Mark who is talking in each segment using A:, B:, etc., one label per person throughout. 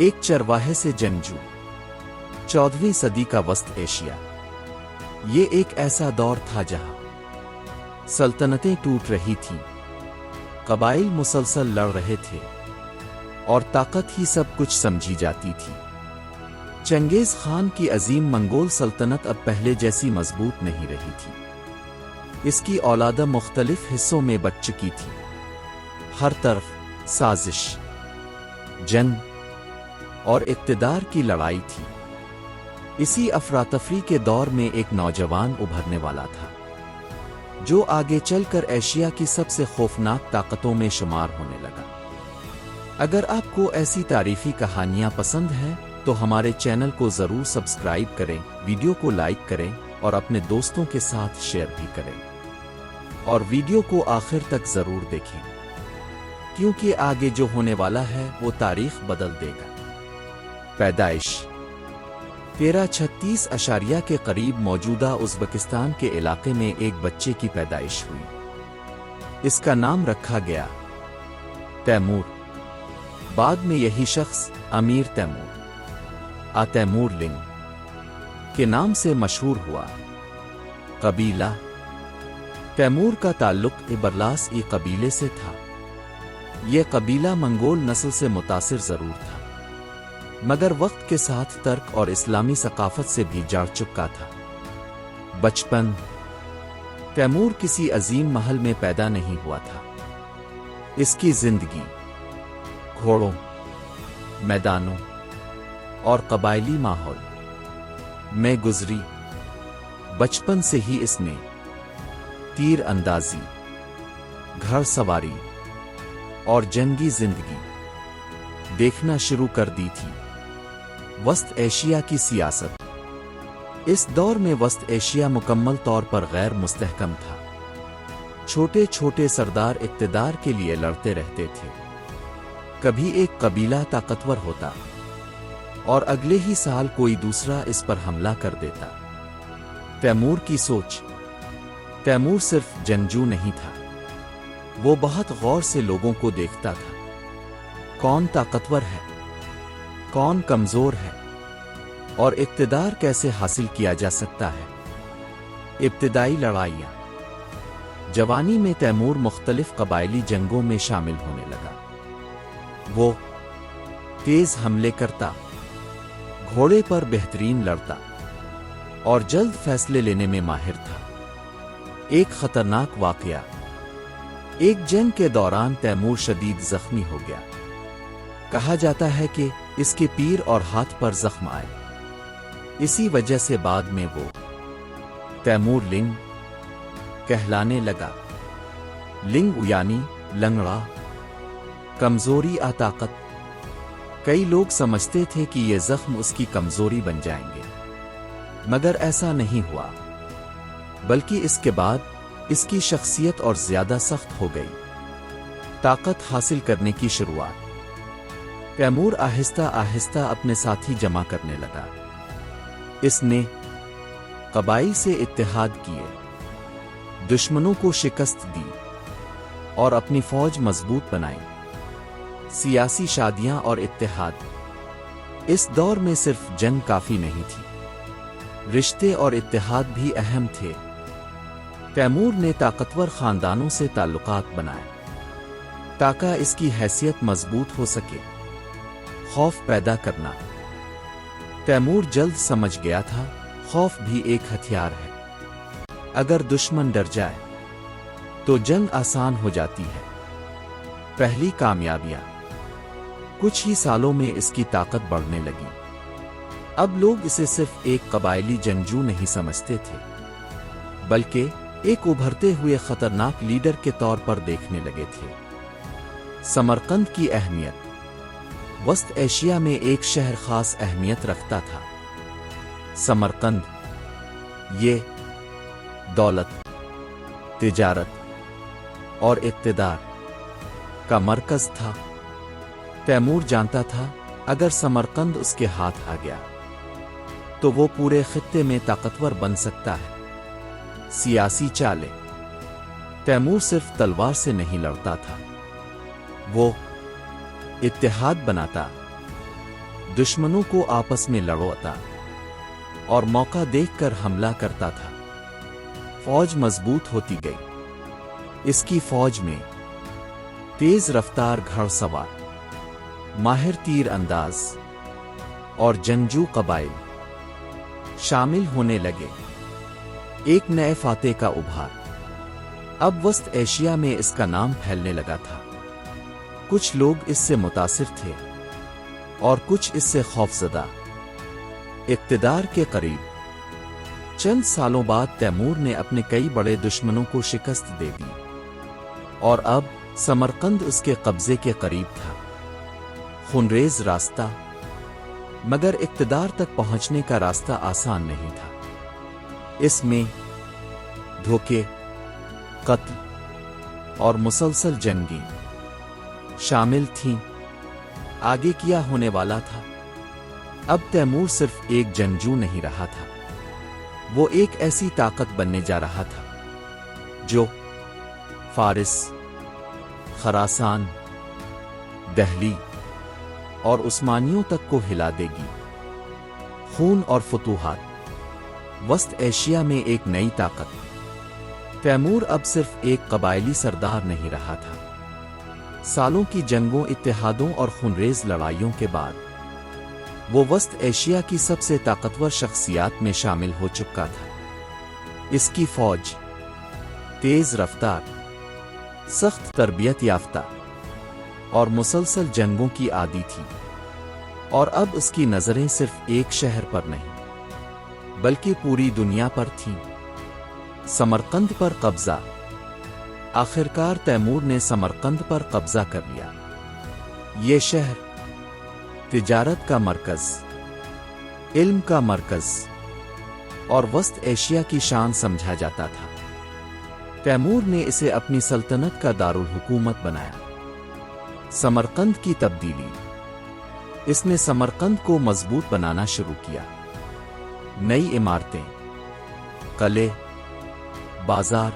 A: एक चरवाहे से जंगजू। 14वीं सदी का वस्त एशिया। ये एक ऐसा दौर था जहां सल्तनतें टूट रही थीं, कबाइल मुसलसल लड़ रहे थे और ताकत ही सब कुछ समझी जाती थी। चंगेज खान की अजीम मंगोल सल्तनत अब पहले जैसी मजबूत नहीं रही थी। इसकी औलाद मुख्तलिफ हिस्सों में बच चुकी थी। हर तरफ साजिश, जंग और इक़्तिदार की लड़ाई थी। इसी अफरातफरी के दौर में एक नौजवान उभरने वाला था, जो आगे चलकर एशिया की सबसे खौफनाक ताकतों में शुमार होने लगा। अगर आपको ऐसी तारीखी कहानियां पसंद हैं तो हमारे चैनल को ज़रूर सब्सक्राइब करें, वीडियो को लाइक करें और अपने दोस्तों के साथ शेयर भी करें। और वीडियो को आखिर तक ज़रूर देखें, क्योंकि आगे जो होने वाला है वो तारीख बदल देगा। पैदाइश 1336 अशारिया के करीब मौजूदा उज़्बेकिस्तान के इलाके में एक बच्चे की पैदाइश हुई। इसका नाम रखा गया तैमूर। बाद में यही शख्स अमीर तैमूर तैमूर लिंग के नाम से मशहूर हुआ। कबीला तैमूर का ताल्लुक इबरलास ई कबीले से था। यह कबीला मंगोल नस्ल से मुतासिर जरूर था, मगर वक्त के साथ तर्क और इस्लामी सकाफत से भी जाड़ चुका था। बचपन तैमूर किसी अजीम महल में पैदा नहीं हुआ था। इसकी जिंदगी घोड़ों, मैदानों और कबायली माहौल में गुजरी। बचपन से ही इसने तीर अंदाजी, घर सवारी और जंगी जिंदगी देखना शुरू कर दी थी। वस्त एशिया की सियासत। इस दौर में वस्त एशिया मुकम्मल तौर पर गैर मुस्तहकम था। छोटे छोटे सरदार इक़्तिदार के लिए लड़ते रहते थे। कभी एक कबीला ताकतवर होता और अगले ही साल कोई दूसरा इस पर हमला कर देता। तैमूर की सोच। तैमूर सिर्फ जंगजू नहीं था, वो बहुत गौर से लोगों को देखता था। कौन ताकतवर है, कौन कमजोर है और इक़्तिदार कैसे हासिल किया जा सकता है। इब्तिदाई लड़ाइयाँ। जवानी में तैमूर मुख्तलिफ कबायली जंगों में शामिल होने लगा। वो तेज हमले करता, घोड़े पर बेहतरीन लड़ता और जल्द फैसले लेने में माहिर था। एक खतरनाक वाकया। एक जंग के दौरान तैमूर शदीद जख्मी हो गया। कहा जाता है कि इसके पीर और हाथ पर जख्म आए। इसी वजह से बाद में वो तैमूर लिंग कहलाने लगा। लिंग यानी लंगड़ा, कमजोरी ताकत। कई लोग समझते थे कि ये जख्म उसकी कमजोरी बन जाएंगे, मगर ऐसा नहीं हुआ, बल्कि इसके बाद इसकी शख्सियत और ज्यादा सख्त हो गई। ताकत हासिल करने की शुरुआत। तैमूर आहिस्ता आहिस्ता अपने साथी जमा करने लगा। इसने कबाइल से इत्तेहाद किए, दुश्मनों को शिकस्त दी और अपनी फौज मजबूत बनाई। सियासी शादियां और इत्तेहाद। इस दौर में सिर्फ जंग काफी नहीं थी, रिश्ते और इत्तेहाद भी अहम थे। तैमूर ने ताकतवर खानदानों से ताल्लुकात बनाए ताकि इसकी हैसियत मजबूत हो सके। खौफ पैदा करना। तैमूर जल्द समझ गया था, खौफ भी एक हथियार है। अगर दुश्मन डर जाए तो जंग आसान हो जाती है। पहली कामयाबियां। कुछ ही सालों में इसकी ताकत बढ़ने लगी। अब लोग इसे सिर्फ एक कबायली जंगजू नहीं समझते थे, बल्कि एक उभरते हुए खतरनाक लीडर के तौर पर देखने लगे थे। समरकंद की अहमियत। वस्त एशिया में एक शहर खास अहमियत रखता था। समरकंद ये दौलत, तिजारत और इक़्तिदार का मरकज था। तैमूर जानता था, अगर समरकंद उसके हाथ आ गया तो वो पूरे खित्ते में ताकतवर बन सकता है। सियासी चालें। तैमूर सिर्फ तलवार से नहीं लड़ता था, वो इत्तेहाद बनाता, दुश्मनों को आपस में लड़वाता और मौका देखकर हमला करता था। फौज मजबूत होती गई। इसकी फौज में तेज रफ्तार घुड़सवार, माहिर तीर अंदाज और जंगजू कबाइल शामिल होने लगे। एक नए फातेह का उभार। अब वस्त एशिया में इसका नाम फैलने लगा था। कुछ लोग इससे मुतासिर थे और कुछ इससे खौफजदा। इक़्तिदार के करीब चंद सालों बाद तैमूर ने अपने कई बड़े दुश्मनों को शिकस्त दे दी और अब समरकंद उसके कब्जे के करीब था। खूनरेज रास्ता, मगर इक़्तिदार तक पहुंचने का रास्ता आसान नहीं था। इसमें धोखे, कत्ल और मुसलसल जंगी शामिल थीं। आगे क्या होने वाला था? अब तैमूर सिर्फ एक जंगजू नहीं रहा था, वो एक ऐसी ताकत बनने जा रहा था जो फारिस, खरासान, दहली और उस्मानियों तक को हिला देगी। खून और फतूहात, वस्त एशिया में एक नई ताकत। तैमूर अब सिर्फ एक कबायली सरदार नहीं रहा था। सालों की जंगों, इत्तेहादों और खूनरेज लड़ाइयों के बाद वो वस्त एशिया की सबसे ताकतवर शख्सियात में शामिल हो चुका था। इसकी फौज तेज रफ्तार, सख्त तरबियत याफ्ता और मुसलसल जंगों की आदी थी। और अब उसकी नजरें सिर्फ एक शहर पर नहीं बल्कि पूरी दुनिया पर थीं। समरकंद पर कब्जा। आखिरकार तैमूर ने समरकंद पर कब्जा कर लिया। ये शहर तिजारत का मरकज, इल्म का मरकज और वस्त एशिया की शान समझा जाता था। तैमूर ने इसे अपनी सल्तनत का दारुल हुकूमत बनाया। समरकंद की तब्दीली। इसने समरकंद को मजबूत बनाना शुरू किया। नई इमारतें, कले, बाजार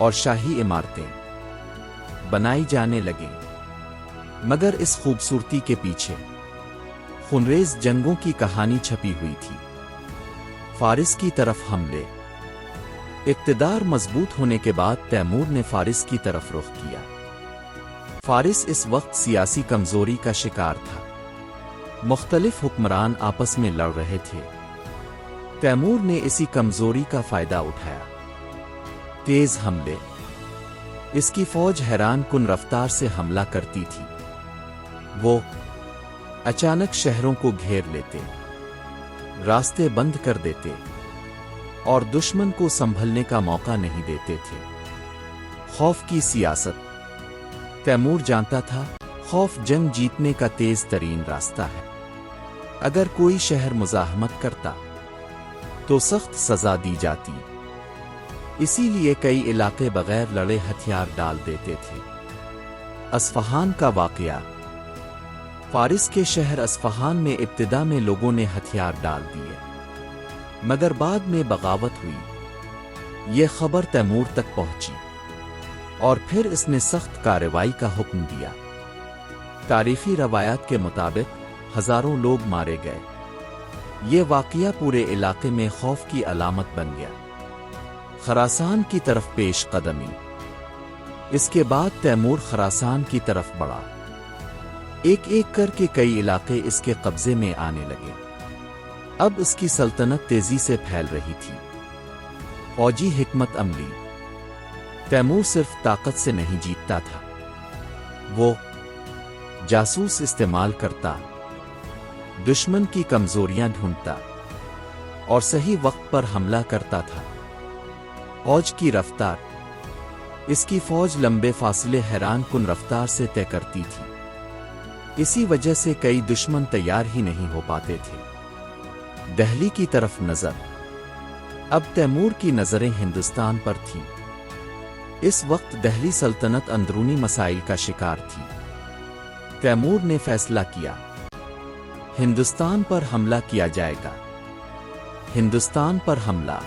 A: और शाही इमारतें बनाई जाने लगे। मगर इस खूबसूरती के पीछे खूनरेज जंगों की कहानी छपी हुई थी। फारिस की तरफ हमले। इक़्तिदार मजबूत होने के बाद तैमूर ने फारिस की तरफ रुख किया। फारिस इस वक्त सियासी कमजोरी का शिकार था। मुख्तलिफ हुक्मरान आपस में लड़ रहे थे। तैमूर ने इसी कमजोरी का फायदा उठाया। तेज हमले। इसकी फौज हैरान कुन रफ्तार से हमला करती थी। वो अचानक शहरों को घेर लेते, रास्ते बंद कर देते और दुश्मन को संभलने का मौका नहीं देते थे। खौफ की सियासत। तैमूर जानता था, खौफ जंग जीतने का तेज तरीन रास्ता है। अगर कोई शहर मुजाहमत करता तो सख्त सजा दी जाती। इसीलिए कई इलाके बगैर लड़े हथियार डाल देते थे। अस्फहान का वाकया। फारिस के शहर अस्फहान में इब्तिदा में लोगों ने हथियार डाल दिए, मगर बाद में बगावत हुई। ये खबर तैमूर तक पहुंची और फिर इसने सख्त कार्रवाई का हुक्म दिया। तारीखी रवायात के मुताबिक हजारों लोग मारे गए। ये वाकया पूरे इलाके में खौफ की अलामत बन गया। खरासान की तरफ पेश कदमी। इसके बाद तैमूर खरासान की तरफ बढ़ा। एक एक करके कई इलाके इसके कब्जे में आने लगे। अब इसकी सल्तनत तेजी से फैल रही थी। फौजी हिकमत अमली। तैमूर सिर्फ ताकत से नहीं जीतता था, वो जासूस इस्तेमाल करता, दुश्मन की कमजोरियां ढूंढता और सही वक्त पर हमला करता था। फौज की रफ्तार। इसकी फौज लंबे फासले हैरान कुन रफ्तार से तय करती थी। इसी वजह से कई दुश्मन तैयार ही नहीं हो पाते थे। दहली की तरफ नजर। अब तैमूर की नजरें हिंदुस्तान पर थीं। इस वक्त दहली सल्तनत अंदरूनी मसाइल का शिकार थी। तैमूर ने फैसला किया, हिंदुस्तान पर हमला किया जाएगा। हिंदुस्तान पर हमला।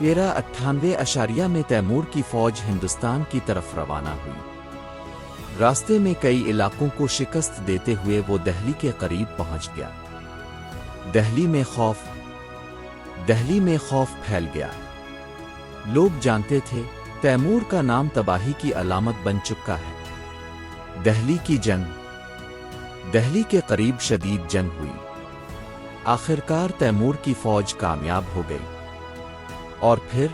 A: 1398 में तैमूर की फौज हिंदुस्तान की तरफ रवाना हुई। راستے میں کئی علاقوں کو شکست دیتے ہوئے وہ دہلی کے قریب پہنچ گیا۔ دہلی میں خوف پھیل گیا۔ لوگ جانتے تھے تیمور کا نام تباہی کی علامت بن چکا ہے۔ دہلی کے قریب شدید جنگ ہوئی۔ آخرکار تیمور کی فوج کامیاب ہو گئی اور پھر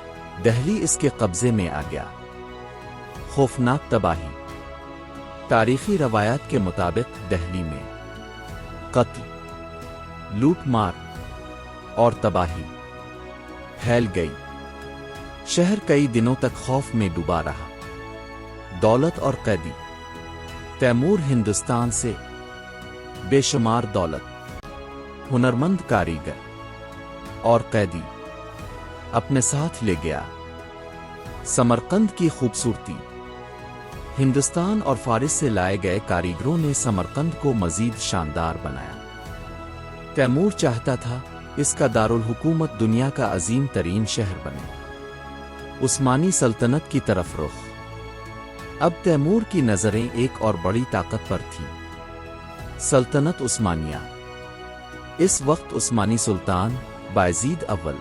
A: دہلی اس کے قبضے میں آ گیا۔ خوفناک تباہی۔ تاریخی روایات کے مطابق دہلی میں قتل، لوٹ مار اور تباہی پھیل گئی۔ شہر کئی دنوں تک خوف میں ڈوبا رہا۔ دولت اور قیدی۔ تیمور ہندوستان سے بے شمار دولت، ہنرمند کاریگر اور قیدی اپنے ساتھ لے گیا۔ سمرقند کی خوبصورتی۔ ہندوستان اور فارس سے لائے گئے کاریگروں نے سمرقند کو مزید شاندار بنایا۔ تیمور چاہتا تھا اس کا دارالحکومت دنیا کا عظیم ترین شہر بنے۔ عثمانی سلطنت کی طرف رخ۔ اب تیمور کی نظریں ایک اور بڑی طاقت پر تھیں، سلطنت عثمانیہ۔ اس وقت عثمانی سلطان بایزید اول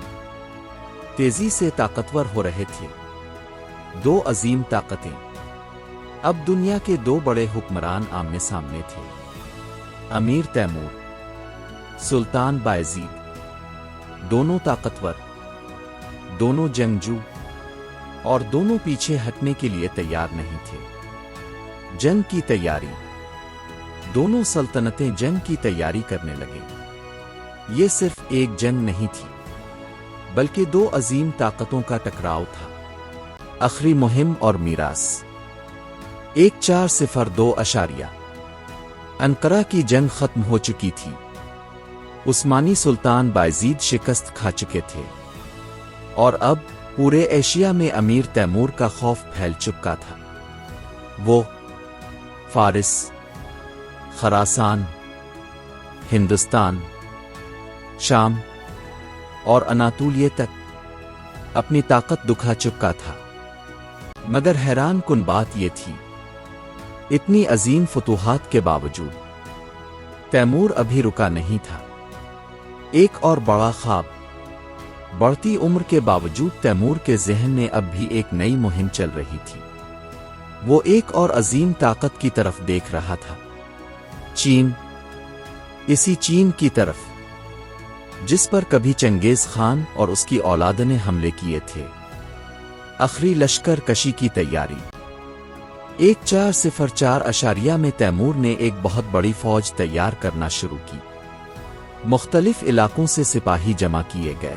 A: تیزی سے طاقتور ہو رہے تھے۔ دو عظیم طاقتیں۔ اب دنیا کے دو بڑے حکمران آمنے سامنے تھے، امیر تیمور، سلطان بایزید۔ دونوں طاقتور، دونوں جنگجو، اور دونوں پیچھے ہٹنے کے لیے تیار نہیں تھے۔ جنگ کی تیاری۔ دونوں سلطنتیں جنگ کی تیاری کرنے لگے۔ یہ صرف ایک جنگ نہیں تھی، بلکہ دو عظیم طاقتوں کا ٹکراؤ تھا۔ آخری مہم اور میراث۔ 1402 انقرہ کی جنگ ختم ہو چکی تھی۔ عثمانی سلطان بایزید شکست کھا چکے تھے اور اب پورے ایشیا میں امیر تیمور کا خوف پھیل چکا تھا۔ وہ فارس، خراسان، ہندوستان، شام اور اناطولیہ تک اپنی طاقت دکھا چکا تھا۔ مگر حیران کن بات یہ تھی، اتنی عظیم فتوحات کے باوجود تیمور ابھی رکا نہیں تھا۔ ایک اور بڑا خواب۔ بڑھتی عمر کے باوجود تیمور کے ذہن میں اب بھی ایک نئی مہم چل رہی تھی۔ وہ ایک اور عظیم طاقت کی طرف دیکھ رہا تھا، چین۔ اسی چین کی طرف جس پر کبھی چنگیز خان اور اس کی اولاد نے حملے کیے تھے۔ آخری لشکر کشی کی تیاری۔ 1404 میں تیمور نے ایک بہت بڑی فوج تیار کرنا شروع کی۔ مختلف علاقوں سے سپاہی جمع کیے گئے۔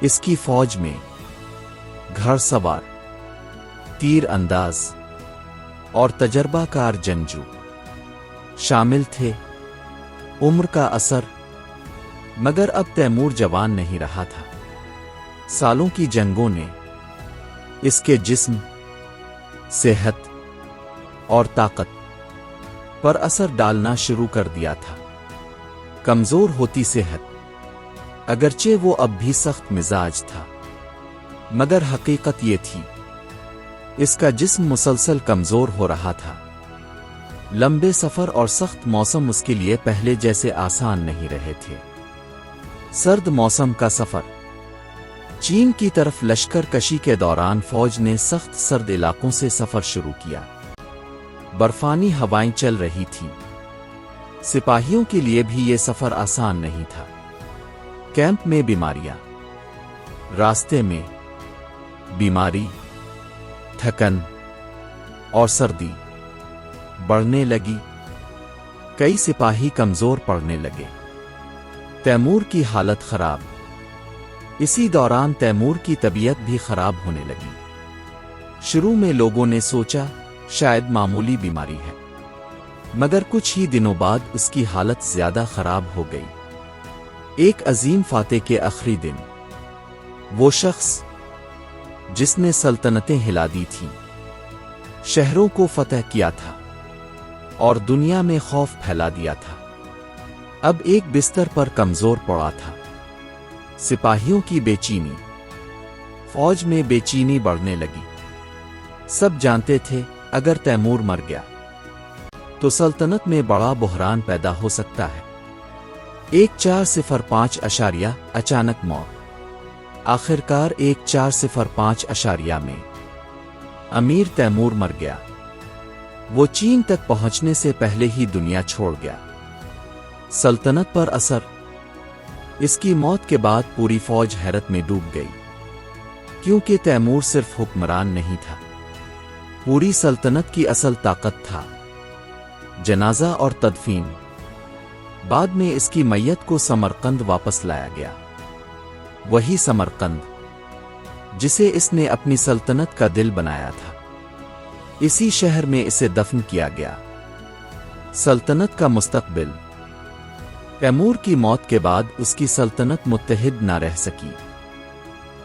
A: اس کی فوج میں گھڑ سوار، تیر انداز اور تجربہ کار جنگجو شامل تھے۔ عمر کا اثر۔ مگر اب تیمور جوان نہیں رہا تھا۔ سالوں کی جنگوں نے اس کے جسم، صحت اور طاقت پر اثر ڈالنا شروع کر دیا تھا۔ کمزور ہوتی صحت۔ اگرچہ وہ اب بھی سخت مزاج تھا، مگر حقیقت یہ تھی اس کا جسم مسلسل کمزور ہو رہا تھا۔ لمبے سفر اور سخت موسم اس کے لیے پہلے جیسے آسان نہیں رہے تھے۔ سرد موسم کا سفر۔ چین کی طرف لشکر کشی کے دوران فوج نے سخت سرد علاقوں سے سفر شروع کیا۔ برفانی ہوائیں چل رہی تھیں۔ سپاہیوں کے لیے بھی یہ سفر آسان نہیں تھا۔ کیمپ میں بیماریاں۔ راستے میں بیماری، تھکن اور سردی بڑھنے لگی۔ کئی سپاہی کمزور پڑنے لگے۔ تیمور کی حالت خراب۔ اسی دوران تیمور کی طبیعت بھی خراب ہونے لگی۔ شروع میں لوگوں نے سوچا شاید معمولی بیماری ہے، مگر کچھ ہی دنوں بعد اس کی حالت زیادہ خراب ہو گئی۔ ایک عظیم فاتح کے آخری دن۔ وہ شخص جس نے سلطنتیں ہلا دی تھیں، شہروں کو فتح کیا تھا اور دنیا میں خوف پھیلا دیا تھا، اب ایک بستر پر کمزور پڑا تھا۔ سپاہیوں کی بے چینی۔ فوج میں بے چینی بڑھنے لگی۔ سب جانتے تھے اگر تیمور مر گیا تو سلطنت میں بڑا بحران پیدا ہو سکتا ہے۔ 1405 اچانک موت۔ آخرکار 1405 میں امیر تیمور مر گیا۔ وہ چین تک پہنچنے سے پہلے ہی دنیا چھوڑ گیا۔ سلطنت پر اثر۔ اس کی موت کے بعد پوری فوج حیرت میں ڈوب گئی، کیونکہ تیمور صرف حکمران نہیں تھا، پوری سلطنت کی اصل طاقت تھا۔ جنازہ اور تدفین۔ بعد میں اس کی میت کو سمرقند واپس لایا گیا، وہی سمرقند جسے اس نے اپنی سلطنت کا دل بنایا تھا۔ اسی شہر میں اسے دفن کیا گیا۔ سلطنت کا مستقبل۔ تیمور کی موت کے بعد اس کی سلطنت متحد نہ رہ سکی۔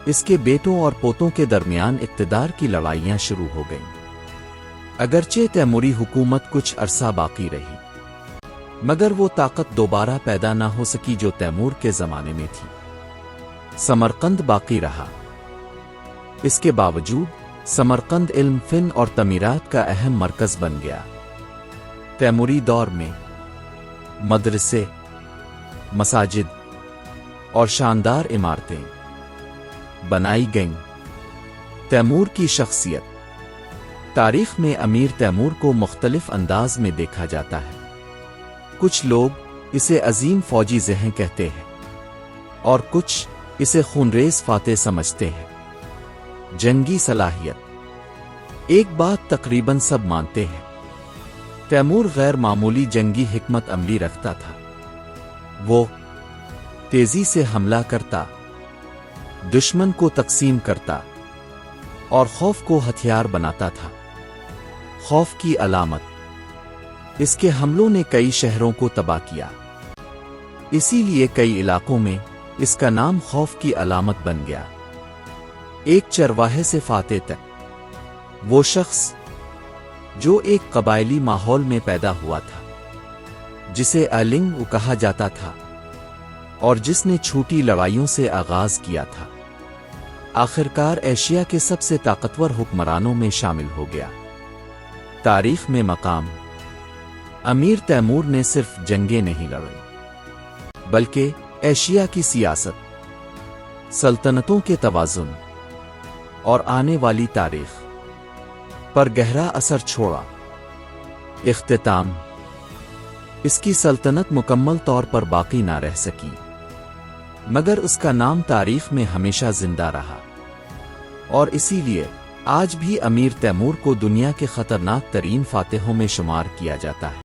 A: اس کے بیٹوں اور پوتوں کے درمیان اقتدار کی لڑائیاں شروع ہو گئیں۔ اگرچہ تیموری حکومت کچھ عرصہ باقی رہی، مگر وہ طاقت دوبارہ پیدا نہ ہو سکی جو تیمور کے زمانے میں تھی۔ سمرقند باقی رہا۔ اس کے باوجود سمرقند علم، فن اور تعمیرات کا اہم مرکز بن گیا۔ تیموری دور میں مدرسے، مساجد اور شاندار عمارتیں بنائی گئیں۔ تیمور کی شخصیت۔ تاریخ میں امیر تیمور کو مختلف انداز میں دیکھا جاتا ہے۔ کچھ لوگ اسے عظیم فوجی ذہن کہتے ہیں اور کچھ اسے خونریز فاتح سمجھتے ہیں۔ جنگی صلاحیت۔ ایک بات تقریباً سب مانتے ہیں، تیمور غیر معمولی جنگی حکمت عملی رکھتا تھا۔ وہ تیزی سے حملہ کرتا، دشمن کو تقسیم کرتا اور خوف کو ہتھیار بناتا تھا۔ خوف کی علامت۔ اس کے حملوں نے کئی شہروں کو تباہ کیا، اسی لیے کئی علاقوں میں اس کا نام خوف کی علامت بن گیا۔ ایک چرواہے سے فاتح تک۔ وہ شخص جو ایک قبائلی ماحول میں پیدا ہوا تھا، جسے النگ کہا جاتا تھا، اور جس نے چھوٹی لڑائیوں سے آغاز کیا تھا، آخرکار ایشیا کے سب سے طاقتور حکمرانوں میں شامل ہو گیا۔ تاریخ میں مقام۔ امیر تیمور نے صرف جنگیں نہیں لڑیں، بلکہ ایشیا کی سیاست، سلطنتوں کے توازن اور آنے والی تاریخ پر گہرا اثر چھوڑا۔ اختتام۔ اس کی سلطنت مکمل طور پر باقی نہ رہ سکی، مگر اس کا نام تاریخ میں ہمیشہ زندہ رہا، اور اسی لیے آج بھی امیر تیمور کو دنیا کے خطرناک ترین فاتحوں میں شمار کیا جاتا ہے۔